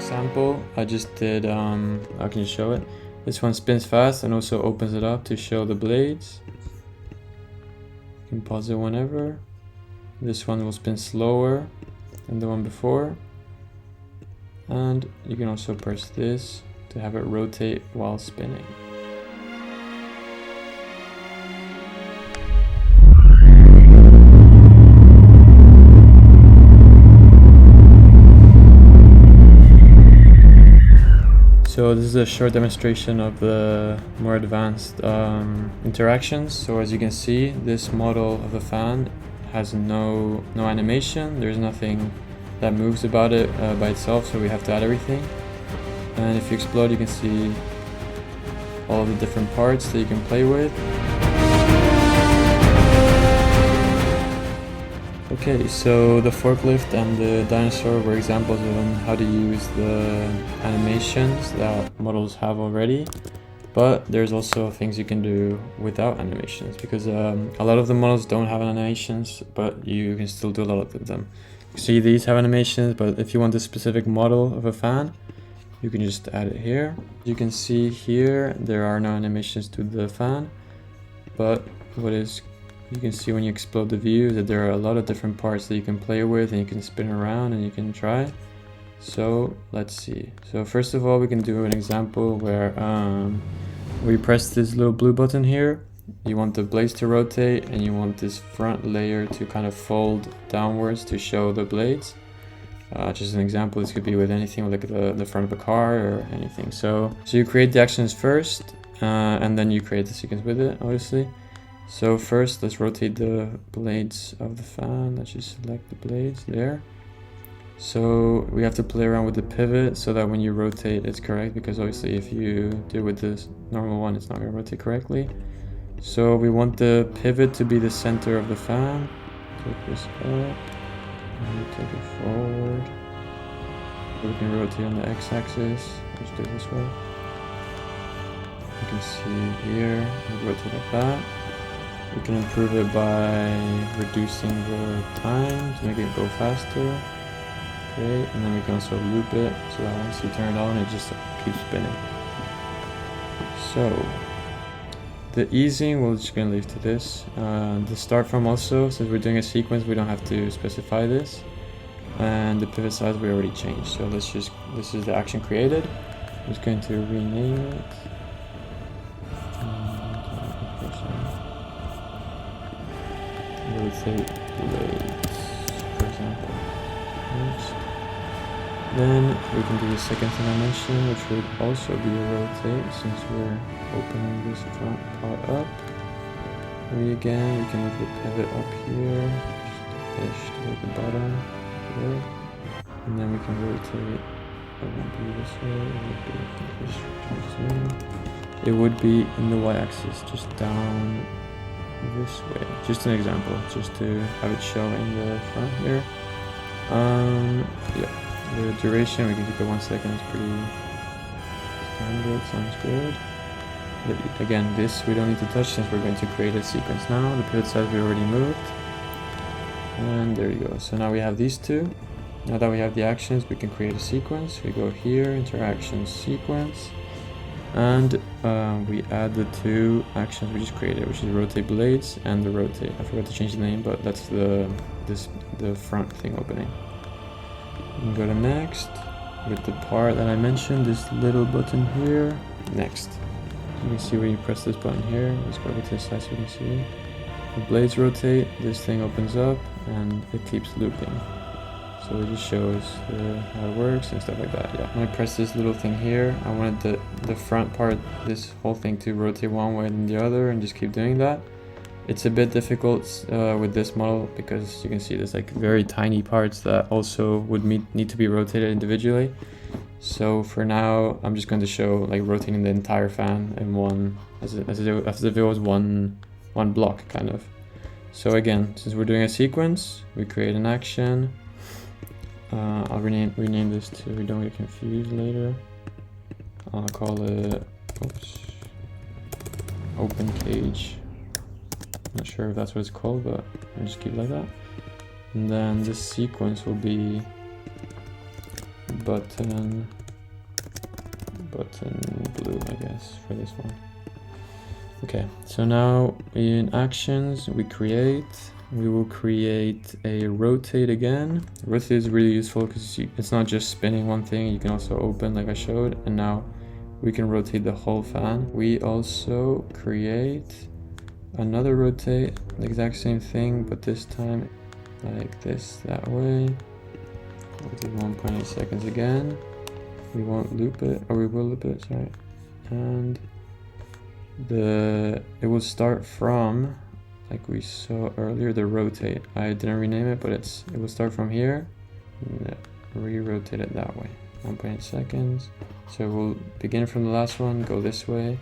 example, I just did, I can show it. This one spins fast and also opens it up to show the blades. You can pause it whenever. This one will spin slower than the one before. And you can also press this to have it rotate while spinning. So this is a short demonstration of the more advanced interactions. So as you can see, this model of the fan has no animation. There's nothing that moves about it by itself, so we have to add everything. And if you explode, you can see all the different parts that you can play with. Okay, so the forklift and the dinosaur were examples on how to use the animations that models have already, but there's also things you can do without animations, because a lot of the models don't have animations, but you can still do a lot of them. You see these have animations, but if you want a specific model of a fan, you can just add it here. You can see here there are no animations to the fan, but you can see when you explode the view that there are a lot of different parts that you can play with, and you can spin around and you can try. So let's see. So first of all, we can do an example where we press this little blue button here. You want the blades to rotate and you want this front layer to kind of fold downwards to show the blades. Just an example, this could be with anything like the front of a car or anything. So you create the actions first and then you create the sequence with it, obviously. So first, let's rotate the blades of the fan. Let's just select the blades there. So we have to play around with the pivot so that when you rotate, it's correct, because obviously if you do with this normal one, it's not going to rotate correctly. So we want the pivot to be the center of the fan. Take this up and take it forward. We can rotate on the x-axis. Let's do it this way. You can see here, we rotate like that. We can improve it by reducing the time to make it go faster. Great, and then we can also loop it so that once you turn it on, it just keeps spinning. So the easing, we're just gonna leave to this. The start from also, since we're doing a sequence, we don't have to specify this. And the pivot size we already changed. So this is the action created. I'm just going to rename it. Rotate blades, for example. Next. Then we can do the second thing I mentioned, which would also be a rotate, since we're opening this front part up. Again, we can move the pivot up here, just toward the bottom, there. And then we can rotate. It won't be this way, it would be in the y-axis, just down this way. Just an example, just to have it show in the front here. Yeah, the duration we can keep it 1 second. It's pretty standard, sounds good. But again, this we don't need to touch since we're going to create a sequence now. The pivot size we already moved, and there you go. So now we have these two. Now that we have the actions, we can create a sequence. We go here, interactions, sequence. And we add the two actions we just created, which is rotate blades and the rotate. I forgot to change the name, but that's the front thing opening. We can go to next with the part that I mentioned, this little button here. Next. You can see when you press this button here. Let's go over to the side so you can see. The blades rotate, this thing opens up, and it keeps looping. So it just shows how it works and stuff like that. Yeah. When I press this little thing here, I wanted the front part, this whole thing, to rotate one way and the other, and just keep doing that. It's a bit difficult with this model because you can see there's like very tiny parts that also would need to be rotated individually. So for now, I'm just going to show like rotating the entire fan in one, as if it was one block kind of. So again, since we're doing a sequence, we create an action. I'll rename this so we don't get confused later. I'll call it open cage. Not sure if that's what it's called, but I'll just keep it like that. And then this sequence will be button blue, I guess, for this one. Okay, so now in actions we will create a rotate again. Rotate is really useful because it's not just spinning one thing, you can also open like I showed, and now we can rotate the whole fan. We also create another rotate, the exact same thing, but this time like this, that way. We'll do 1.8 seconds again. We won't loop it, or we will loop it, sorry. And it will start from, like we saw earlier, the rotate. I didn't rename it, but it will start from here, and re-rotate it that way. 1.8 seconds. So we'll begin from the last one, go this way,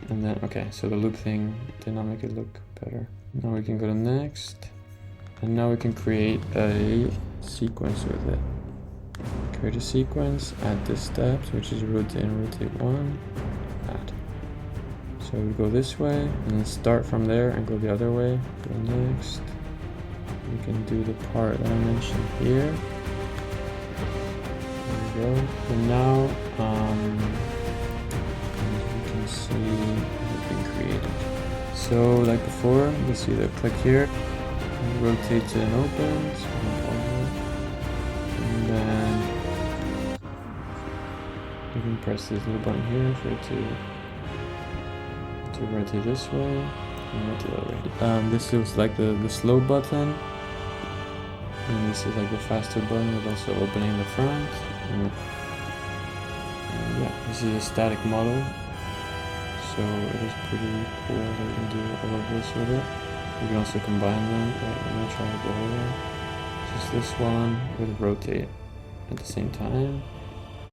and then, okay, so the loop thing did not make it look better. Now we can go to next, and now we can create a sequence with it. Create a sequence, add this steps, which is rotate and rotate one, add. So we go this way, and then start from there and go the other way, go next. We can do the part that I mentioned here. There we go. And now, as you can see, it's been created. So like before, you see the click here, rotate to and opens, and then you can press this little button here for it to rotate this way and rotate the other way. This is like the slow button, and this is like the faster button with also opening the front. And yeah, this is a static model, so it is pretty cool that you can do all of this with it. You can also combine them. Right, I'm gonna try to go over. Just this one with rotate at the same time.